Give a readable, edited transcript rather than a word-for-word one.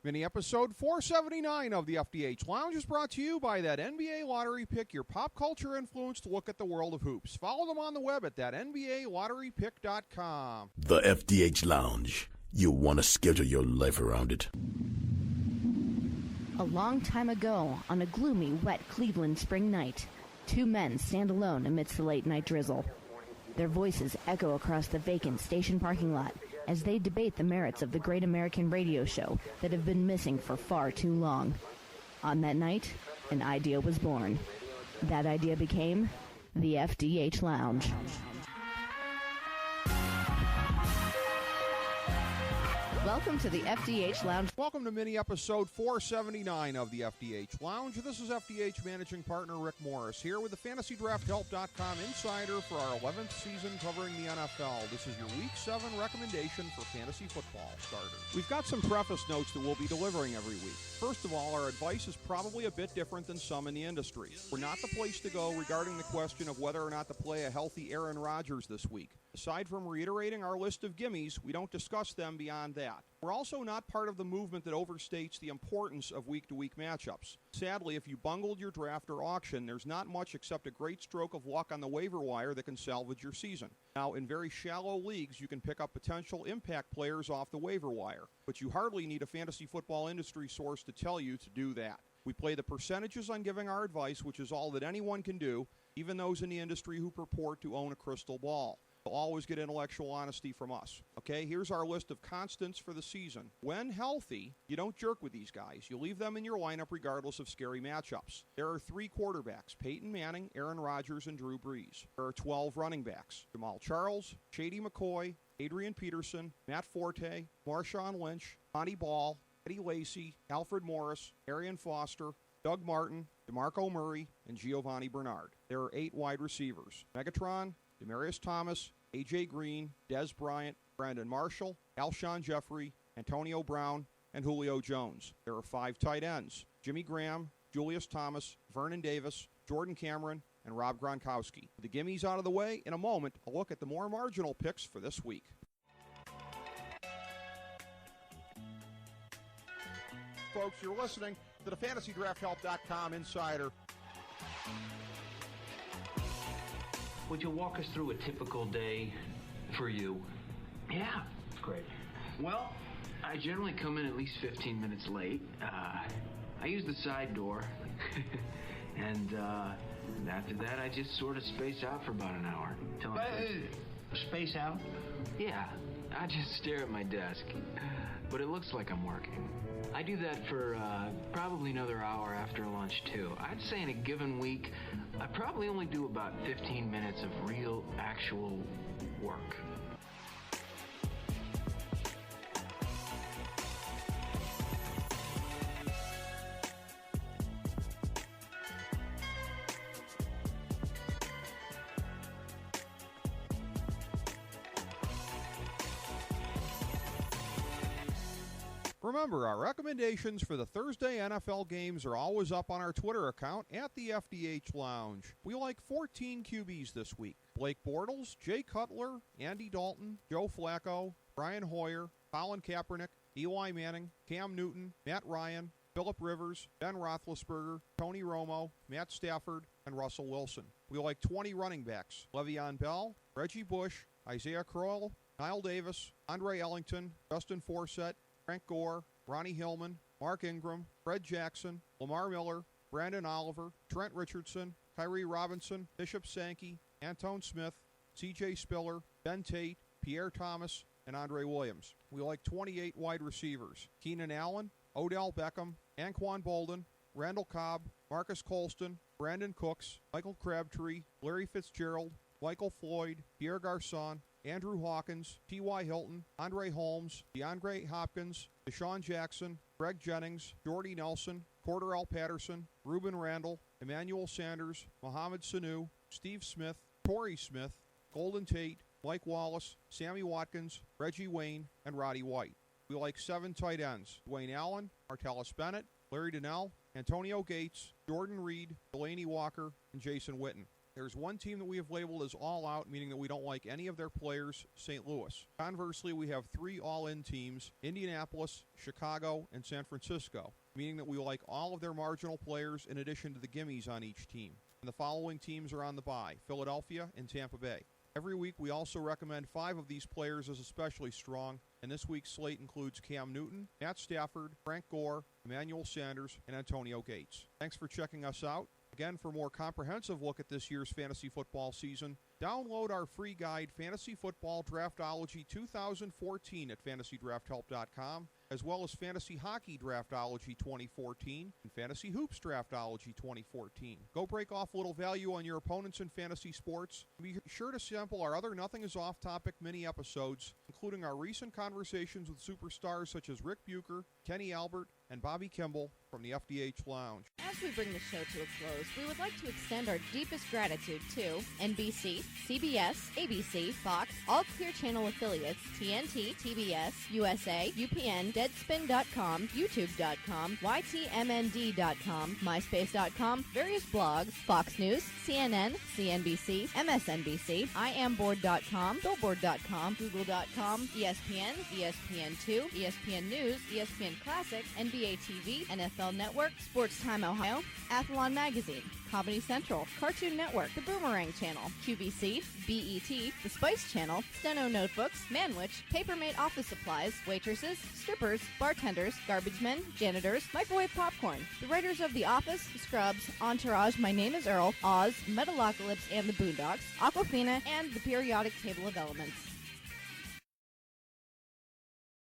Mini episode 479 of the FDH Lounge is brought to you by that NBA Lottery Pick, your pop culture influenced look at the world of hoops. Follow them on the web at that NBALotteryPick.com. The FDH Lounge. You'll want to schedule your life around it. A long time ago, on a gloomy, wet Cleveland spring night, two men stand alone amidst the late-night drizzle. Their voices echo across the vacant station parking lot as they debate the merits of the great American radio show that have been missing for far too long. On that night, an idea was born. That idea became the FDH Lounge. Welcome to the FDH Lounge. Welcome to mini episode 479 of the FDH Lounge. This is FDH managing partner Rick Morris here with the FantasyDraftHelp.com insider for our 11th season covering the NFL. This is your Week 7 recommendation for fantasy football starters. We've got some preface notes that we'll be delivering every week. First of all, our advice is probably a bit different than some in the industry. We're not the place to go regarding the question of whether or not to play a healthy Aaron Rodgers this week. Aside from reiterating our list of gimmies, we don't discuss them beyond that. We're also not part of the movement that overstates the importance of week-to-week matchups. Sadly, if you bungled your draft or auction, there's not much except a great stroke of luck on the waiver wire that can salvage your season. Now, in very shallow leagues, you can pick up potential impact players off the waiver wire, but you hardly need a fantasy football industry source to tell you to do that. We play the percentages on giving our advice, which is all that anyone can do, even those in the industry who purport to own a crystal ball. You'll always get intellectual honesty from us. Okay, here's our list of constants for the season. When healthy, you don't jerk with these guys. You leave them in your lineup regardless of scary matchups. There are 3 quarterbacks, Peyton Manning, Aaron Rodgers, and Drew Brees. There are 12 running backs, Jamal Charles, Shady McCoy, Adrian Peterson, Matt Forte, Marshawn Lynch, Monty Ball, Eddie Lacy, Alfred Morris, Arian Foster, Doug Martin, DeMarco Murray, and Giovanni Bernard. There are 8 wide receivers, Megatron, Demaryius Thomas, A.J. Green, Dez Bryant, Brandon Marshall, Alshon Jeffrey, Antonio Brown, and Julio Jones. There are 5 tight ends, Jimmy Graham, Julius Thomas, Vernon Davis, Jordan Cameron, and Rob Gronkowski. With the gimmies out of the way, in a moment, a look at the more marginal picks for this week. Folks, you're listening to the FantasyDraftHelp.com insider. Would you walk us through a typical day for you? Yeah, great. Well, I generally come in at least 15 minutes late. I use the side door. and after that, I just sort of space out for about an hour. Space out? Yeah, I just stare at my desk. But it looks like I'm working. I do that for probably another hour after lunch, too. I'd say in a given week, I probably only do about 15 minutes of real, actual work. Remember, our recommendations for the Thursday NFL games are always up on our Twitter account at the FDH Lounge. We like 14 QBs this week. Blake Bortles, Jay Cutler, Andy Dalton, Joe Flacco, Brian Hoyer, Colin Kaepernick, Eli Manning, Cam Newton, Matt Ryan, Phillip Rivers, Ben Roethlisberger, Tony Romo, Matt Stafford, and Russell Wilson. We like 20 running backs. Le'Veon Bell, Reggie Bush, Isaiah Crowell, Kyle Davis, Andre Ellington, Justin Forsett, Frank Gore, Ronnie Hillman, Mark Ingram, Fred Jackson, Lamar Miller, Brandon Oliver, Trent Richardson, Kyrie Robinson, Bishop Sankey, Antone Smith, C.J. Spiller, Ben Tate, Pierre Thomas, and Andre Williams. We like 28 wide receivers. Keenan Allen, Odell Beckham, Anquan Bolden, Randall Cobb, Marcus Colston, Brandon Cooks, Michael Crabtree, Larry Fitzgerald, Michael Floyd, Pierre Garçon, Andrew Hawkins, T.Y. Hilton, Andre Holmes, DeAndre Hopkins, Deshaun Jackson, Greg Jennings, Jordy Nelson, Cordarrelle Patterson, Ruben Randall, Emmanuel Sanders, Mohamed Sanu, Steve Smith, Torrey Smith, Golden Tate, Mike Wallace, Sammy Watkins, Reggie Wayne, and Roddy White. We like 7 tight ends: Dwayne Allen, Martellus Bennett, Larry Donnell, Antonio Gates, Jordan Reed, Delaney Walker, and Jason Witten. There's one team that we have labeled as all out, meaning that we don't like any of their players, St. Louis. Conversely, we have 3 all-in teams, Indianapolis, Chicago, and San Francisco, meaning that we like all of their marginal players in addition to the gimmies on each team. And the following teams are on the bye, Philadelphia and Tampa Bay. Every week, we also recommend 5 of these players as especially strong, and this week's slate includes Cam Newton, Matt Stafford, Frank Gore, Emmanuel Sanders, and Antonio Gates. Thanks for checking us out. Again, for a more comprehensive look at this year's fantasy football season, download our free guide, Fantasy Football Draftology 2014 at fantasydrafthelp.com, as well as Fantasy Hockey Draftology 2014 and Fantasy Hoops Draftology 2014. Go break off a little value on your opponents in fantasy sports. Be sure to sample our other Nothing is Off Topic mini episodes, including our recent conversations with superstars such as Rick Bucher, Kenny Albert, and Bobby Kimball from the FDH Lounge. As we bring the show to a close, we would like to extend our deepest gratitude to NBC, CBS, ABC, Fox, all Clear Channel affiliates, TNT, TBS, USA, UPN, Deadspin.com, YouTube.com, YTMND.com, MySpace.com, various blogs, Fox News, CNN, CNBC, MSNBC, IamBoard.com, Billboard.com, Google.com, ESPN, ESPN2, ESPN News, ESPN Classic, NBA TV, NFL Network, Sports Time Ohio, Athlon Magazine, Comedy Central, Cartoon Network, The Boomerang Channel, QVC, BET, The Spice Channel, Steno Notebooks, Manwich, Papermate Office Supplies, Waitresses, Strippers, Bartenders, Garbage Men, Janitors, Microwave Popcorn, the writers of The Office, Scrubs, Entourage, My Name is Earl, Oz, Metalocalypse and the Boondocks, Aquafina, and The Periodic Table of Elements.